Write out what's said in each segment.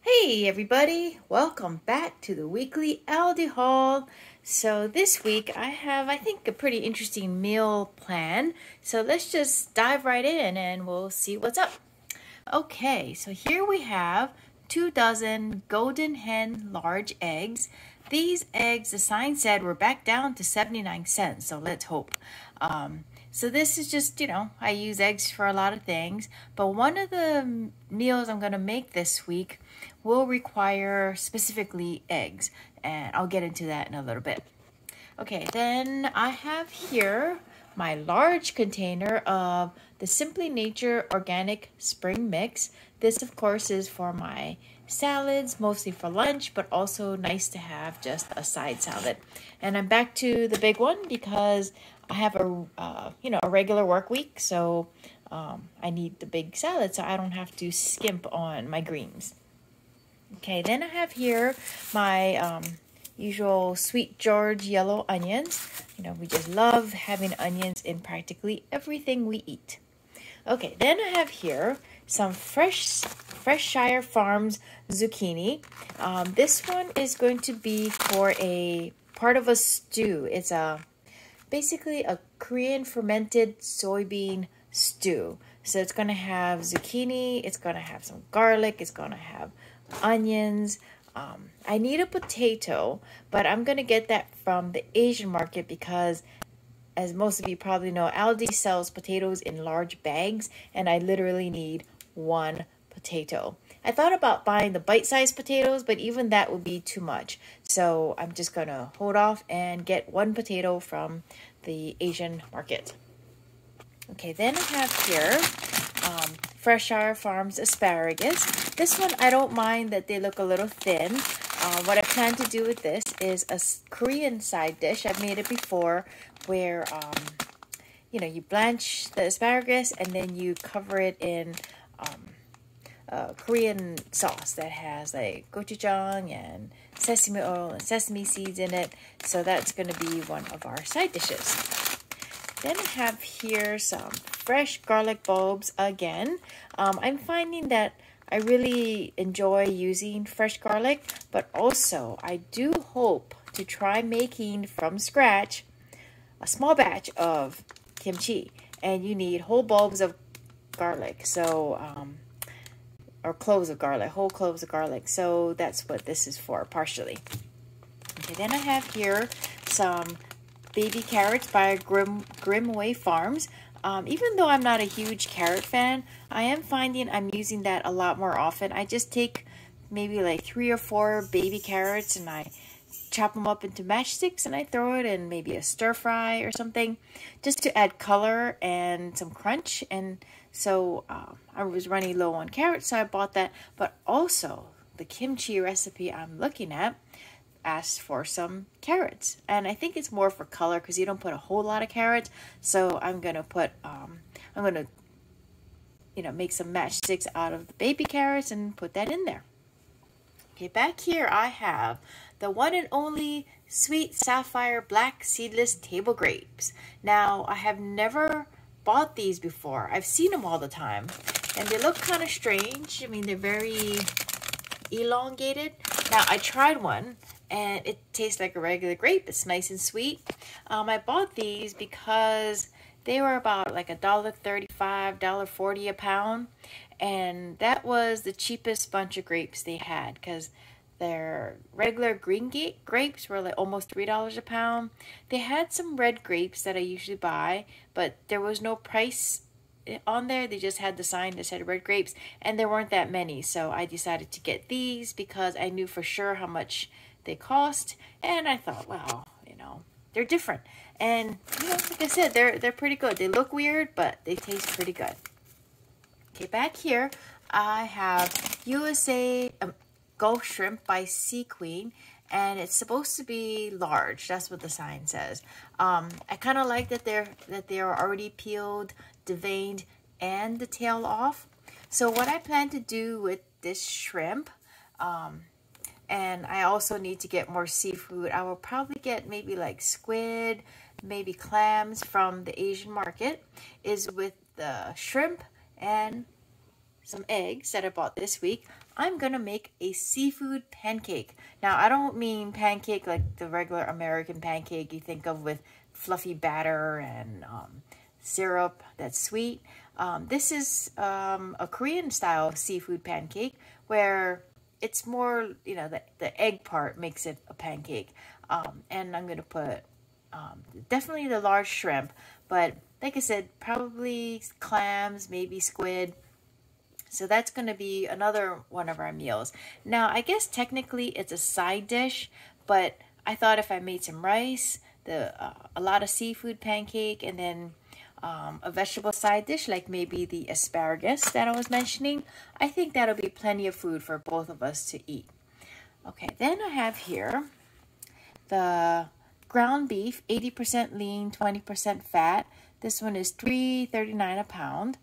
Hey everybody, welcome back to the weekly ALDI haul. So this week I have, I think, a pretty interesting meal plan. So let's just dive right in and we'll see what's up. Okay, so here we have 2 dozen golden hen large eggs. These eggs, the sign said, were back down to 79 cents, so let's hope. So this is just, I use eggs for a lot of things, but one of the meals I'm going to make this week will require specifically eggs, and I'll get into that in a little bit. Okay, then I have here my large container of the Simply Nature Organic Spring Mix. This, of course, is for my salads, mostly for lunch, but also nice to have just a side salad. And I'm back to the big one because I have a regular work week, so I need the big salad so I don't have to skimp on my greens. Okay, then I have here my usual Sweet George yellow onions. We just love having onions in practically everything we eat. Okay, then I have here some Freshshire Farms zucchini. This one is going to be for a part of a stew. It's basically a Korean fermented soybean stew. So it's going to have zucchini, it's going to have some garlic, it's going to have onions. I need a potato, but I'm going to get that from the Asian market because, as most of you probably know, ALDI sells potatoes in large bags, and I literally need one potato. I thought about buying the bite-sized potatoes, but even that would be too much. So I'm just going to hold off and get one potato from the Asian market. Okay, then I have here Freshshire Farms asparagus. This one, I don't mind that they look a little thin. What I plan to do with this is a Korean side dish. I've made it before where, you blanch the asparagus and then you cover it in Korean sauce that has like gochujang and sesame oil and sesame seeds in it. So that's going to be one of our side dishes. Then I have here some fresh garlic bulbs again. I'm finding that I really enjoy using fresh garlic, but also I do hope to try making from scratch a small batch of kimchi. And you need whole bulbs of garlic, or cloves of garlic, whole cloves of garlic. So that's what this is for, partially. Okay, then I have here some baby carrots by Grimway Farms. Even though I'm not a huge carrot fan, I am finding I'm using that a lot more often. I just take maybe like 3 or 4 baby carrots and I chop them up into matchsticks and I throw it in maybe a stir fry or something just to add color and some crunch. And so I was running low on carrots, so I bought that. But also the kimchi recipe I'm looking at asked for some carrots, and I think it's more for color because you don't put a whole lot of carrots. So I'm gonna put make some matchsticks out of the baby carrots and put that in there. Okay, back here I have the one and only Sweet Sapphire Black Seedless Table Grapes. Now, I have never bought these before. I've seen them all the time and they look kind of strange. I mean, they're very elongated. Now, I tried one and it tastes like a regular grape. It's nice and sweet. I bought these because they were about like $1.35, $1.40 a pound. And that was the cheapest bunch of grapes they had because their regular green grapes were like almost $3 a pound. They had some red grapes that I usually buy, but there was no price on there. They just had the sign that said red grapes, and there weren't that many. So I decided to get these because I knew for sure how much they cost, and I thought, wow, they're different. And like I said, they're pretty good. They look weird, but they taste pretty good. Okay, back here I have USA Gulf Shrimp by Sea Queen, and it's supposed to be large. That's what the sign says. I kind of like that they are already peeled, deveined, and the tail off. So what I plan to do with this shrimp, and I also need to get more seafood. I will probably get maybe like squid, maybe clams from the Asian market, is with the shrimp and some eggs that I bought this week, I'm gonna make a seafood pancake. Now, I don't mean pancake like the regular American pancake you think of with fluffy batter and syrup that's sweet. This is a Korean style seafood pancake where it's more, you know, the egg part makes it a pancake. And I'm gonna put definitely the large shrimp, but like I said, probably clams, maybe squid. So that's going to be another one of our meals. Now, I guess technically it's a side dish, but I thought if I made some rice, a lot of seafood pancake, and then a vegetable side dish, like maybe the asparagus that I was mentioning, I think that'll be plenty of food for both of us to eat. Okay, then I have here the ground beef, 80% lean, 20% fat. This one is $3.39 a pound.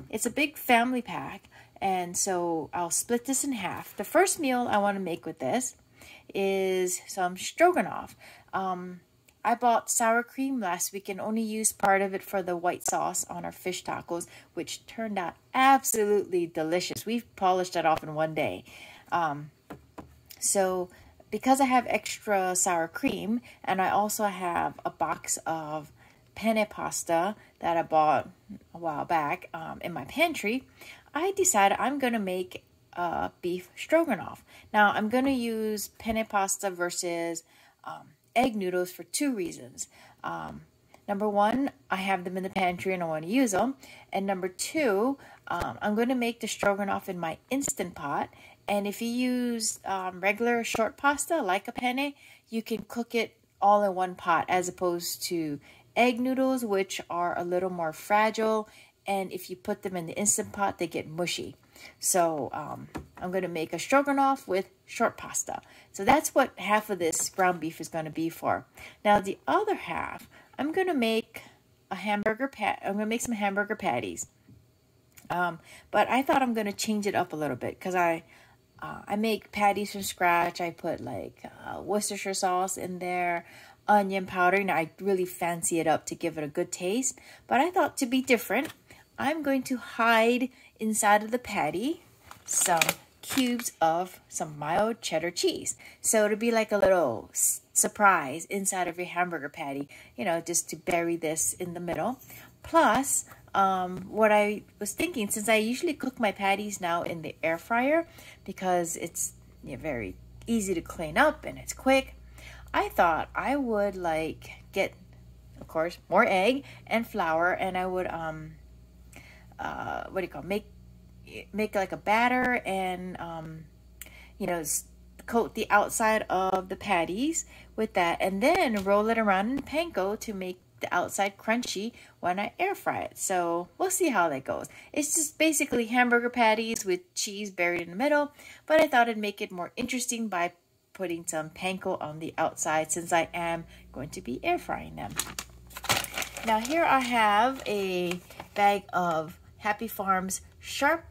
It's a big family pack, and so I'll split this in half. The first meal I want to make with this is some stroganoff. I bought sour cream last week and only used part of it for the white sauce on our fish tacos, which turned out absolutely delicious. We've polished that off in one day. So because I have extra sour cream, and I also have a box of penne pasta that I bought a while back in my pantry, I decided I'm going to make beef stroganoff. Now, I'm going to use penne pasta versus egg noodles for two reasons. Number one, I have them in the pantry and I want to use them. And number two, I'm going to make the stroganoff in my Instant Pot. And if you use regular short pasta like a penne, you can cook it all in one pot as opposed to egg noodles, which are a little more fragile, and if you put them in the Instant Pot, they get mushy. So I'm going to make a stroganoff with short pasta. So that's what half of this ground beef is going to be for. Now the other half, I'm going to make a I'm going to make some hamburger patties. But I thought I'm going to change it up a little bit because I make patties from scratch. I put like Worcestershire sauce in there, onion powder, and I really fancy it up to give it a good taste. But I thought to be different, I'm going to hide inside of the patty some cubes of some mild cheddar cheese. So it'll be like a little surprise inside of your hamburger patty, you know, just to bury this in the middle. Plus, what I was thinking, since I usually cook my patties now in the air fryer because it's very easy to clean up and it's quick, I thought I would like get, of course, more egg and flour, and I would make like a batter and coat the outside of the patties with that, and then roll it around in panko to make the outside crunchy when I air fry it. So we'll see how that goes. It's just basically hamburger patties with cheese buried in the middle, but I thought I'd make it more interesting by putting some panko on the outside since I am going to be air frying them. Now here I have a bag of Happy Farms sharp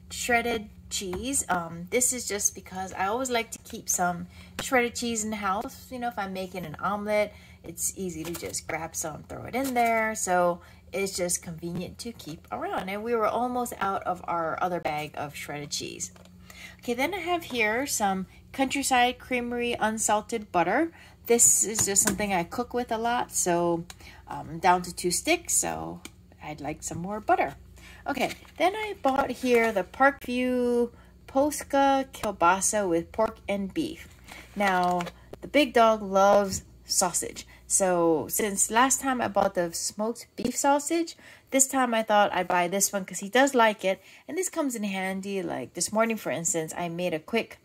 shredded cheese. This is just because I always like to keep some shredded cheese in the house. You know, if I'm making an omelet, it's easy to just grab some, throw it in there. So it's just convenient to keep around. And we were almost out of our other bag of shredded cheese. Okay, then I have here some Countryside Creamery unsalted butter. This is just something I cook with a lot, so I'm down to 2 sticks, so I'd like some more butter. Okay, then I bought here the Parkview Polska kielbasa with pork and beef. Now, the big dog loves sausage. So since last time I bought the smoked beef sausage, this time I thought I'd buy this one because he does like it. And this comes in handy. Like this morning, for instance, I made a quick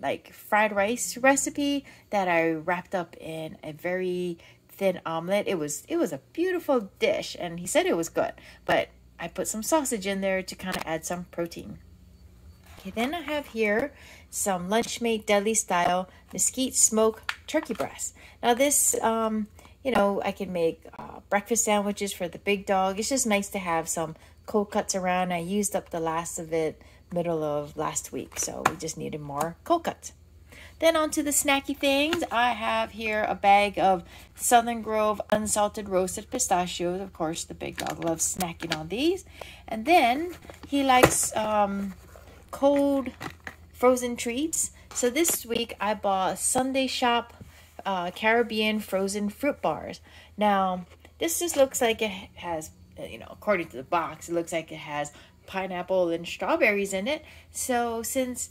like fried rice recipe that I wrapped up in a very thin omelet. It was a beautiful dish, and he said it was good, but I put some sausage in there to kind of add some protein. Okay, then I have here some Lunchmate deli style mesquite smoked turkey breast. Now this I can make breakfast sandwiches for the big dog. It's just nice to have some cold cuts around. I used up the last of it middle of last week, so we just needed more cold cuts. Then on to the snacky things. I have here a bag of Southern Grove unsalted roasted pistachios. Of course, the big dog loves snacking on these. And then he likes cold frozen treats. So this week I bought Sunday Shop Caribbean frozen fruit bars. Now, this just looks like it has, you know, according to the box, it looks like it has pineapple and strawberries in it. So since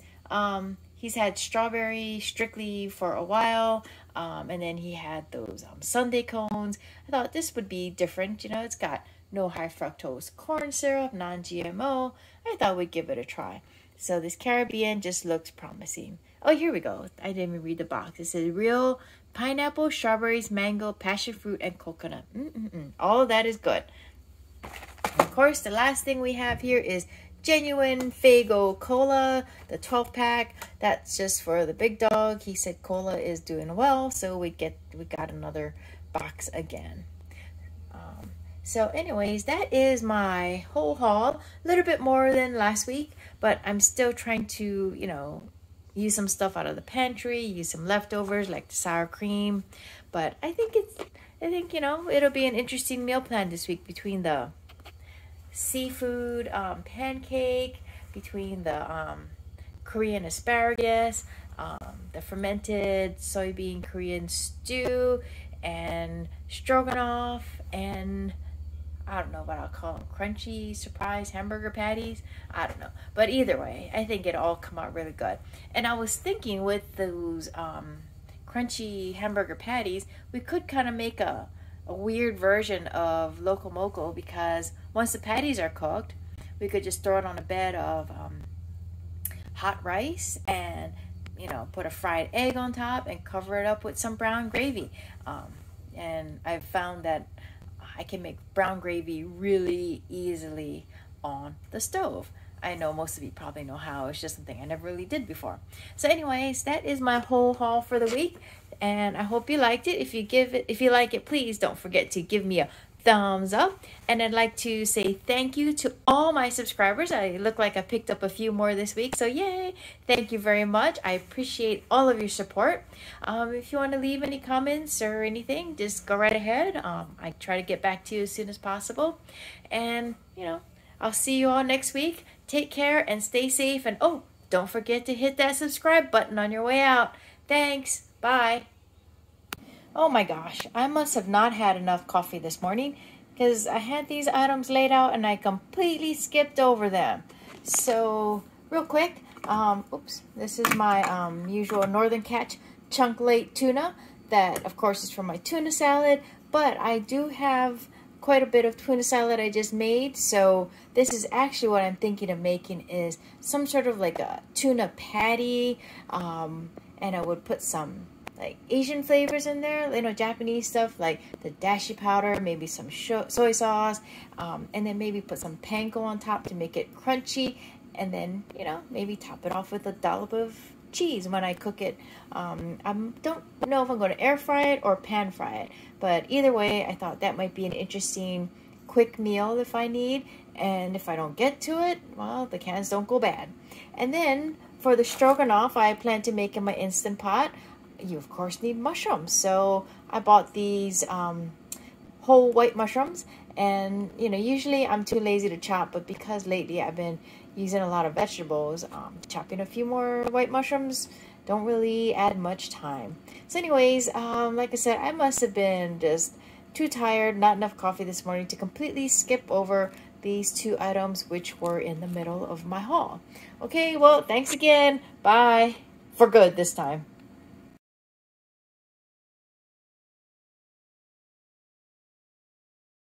he's had strawberry strictly for a while, and then he had those sundae cones, I thought this would be different. You know, it's got no high fructose corn syrup, non-GMO. I thought we'd give it a try. So this Caribbean just looks promising. Oh, here we go. I didn't even read the box. It says real pineapple, strawberries, mango, passion fruit, and coconut. All of that is good. Of course, the last thing we have here is genuine Faygo Cola, the 12-pack. That's just for the big dog. He said Cola is doing well, so we got another box again. So anyways, that is my whole haul. A little bit more than last week, but I'm still trying to, you know, use some stuff out of the pantry, use some leftovers like the sour cream. But I think you know, it'll be an interesting meal plan this week between the seafood pancake, between the Korean asparagus, the fermented soybean Korean stew, and stroganoff, and I don't know what I'll call them, crunchy surprise hamburger patties. I don't know. But either way, I think it'll all come out really good. And I was thinking with those crunchy hamburger patties, we could kind of make a weird version of Loco Moco, because once the patties are cooked, we could just throw it on a bed of hot rice and, you know, put a fried egg on top and cover it up with some brown gravy. And I've found that I can make brown gravy really easily on the stove. I know most of you probably know how. It's just something I never really did before. So anyways, that is my whole haul for the week, and I hope you liked it. If you like it, please don't forget to give me a thumbs up. And I'd like to say thank you to all my subscribers. I look like I picked up a few more this week, so yay! Thank you very much. I appreciate all of your support. If you want to leave any comments or anything, just go right ahead. I try to get back to you as soon as possible. And, you know, I'll see you all next week. Take care and stay safe. And oh, don't forget to hit that subscribe button on your way out. Thanks. Bye. Oh my gosh, I must have not had enough coffee this morning, because I had these items laid out and I completely skipped over them. So real quick, oops, this is my usual Northern Catch chunk late tuna. That of course is for my tuna salad, but I do have quite a bit of tuna salad I just made. So this is actually what I'm thinking of making, is some sort of like a tuna patty, and I would put some like Asian flavors in there, you know, Japanese stuff like the dashi powder, maybe some soy sauce, and then maybe put some panko on top to make it crunchy, and then, you know, maybe top it off with a dollop of cheese when I cook it. I don't know if I'm going to air fry it or pan fry it, but either way, I thought that might be an interesting quick meal if I need, and if I don't get to it, well, the cans don't go bad. And then for the stroganoff, I plan to make in my Instant Pot. You of course need mushrooms, so I bought these whole white mushrooms, and you know, usually I'm too lazy to chop, but because lately I've been using a lot of vegetables, chopping a few more white mushrooms don't really add much time. So anyways, like I said, I must have been just too tired, not enough coffee this morning to completely skip over these two items which were in the middle of my haul. Okay, well, thanks again. Bye. For good this time.